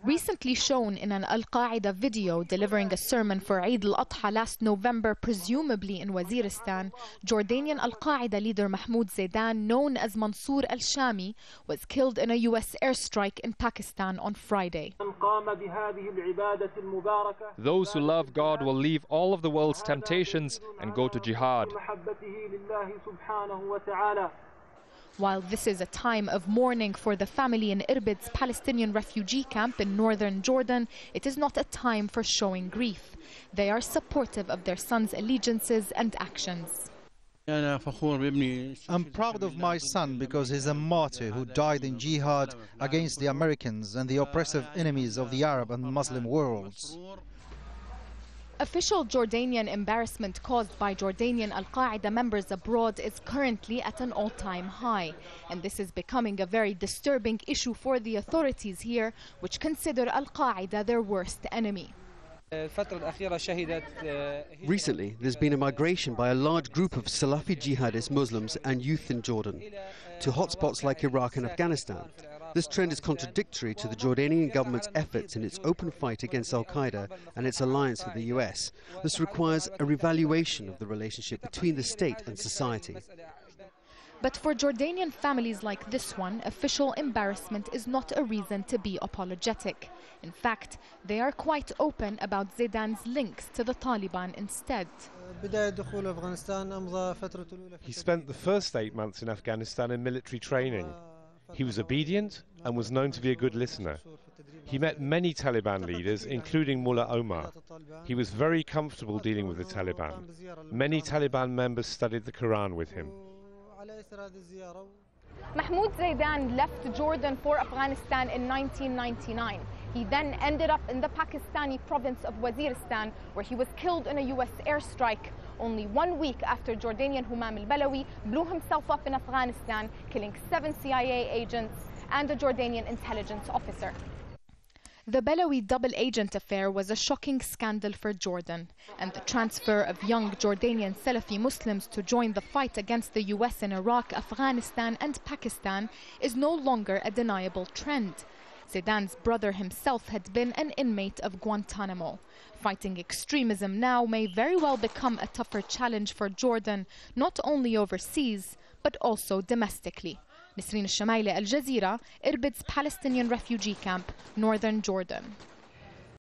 Recently shown in an Al-Qaeda video delivering a sermon for Eid al-Adha last November, presumably in Waziristan, Jordanian Al-Qaeda leader Mahmoud Zaidan, known as Mansour al-Shami, was killed in a US airstrike in Pakistan on Friday. Those who love God will leave all of the world's temptations and go to jihad. While this is a time of mourning for the family in Irbid's Palestinian refugee camp in northern Jordan, it is not a time for showing grief. They are supportive of their son's allegiances and actions. I'm proud of my son because he's a martyr who died in jihad against the Americans and the oppressive enemies of the Arab and Muslim worlds. Official Jordanian embarrassment caused by Jordanian Al-Qaeda members abroad is currently at an all-time high. And this is becoming a very disturbing issue for the authorities here, which consider Al-Qaeda their worst enemy. Recently, there's been a migration by a large group of Salafi jihadist Muslims and youth in Jordan to hotspots like Iraq and Afghanistan. This trend is contradictory to the Jordanian government's efforts in its open fight against Al-Qaeda and its alliance with the US. This requires a revaluation of the relationship between the state and society. But for Jordanian families like this one, official embarrassment is not a reason to be apologetic. In fact, they are quite open about Zaidan's links to the Taliban instead. He spent the first 8 months in Afghanistan in military training. He was obedient and was known to be a good listener. He met many Taliban leaders, including Mullah Omar. He was very comfortable dealing with the Taliban. Many Taliban members studied the Quran with him. Mahmoud Zaidan left Jordan for Afghanistan in 1999. He then ended up in the Pakistani province of Waziristan, where he was killed in a US airstrike only 1 week after Jordanian Humam al-Balawi blew himself up in Afghanistan, killing 7 CIA agents and a Jordanian intelligence officer. The Balawi double agent affair was a shocking scandal for Jordan, and the transfer of young Jordanian Salafi Muslims to join the fight against the US in Iraq, Afghanistan and Pakistan is no longer a deniable trend. Zaidan's brother himself had been an inmate of Guantanamo. Fighting extremism now may very well become a tougher challenge for Jordan, not only overseas, but also domestically. Nisreen Al-Shamaili, Al Jazeera, Irbid's Palestinian refugee camp, northern Jordan.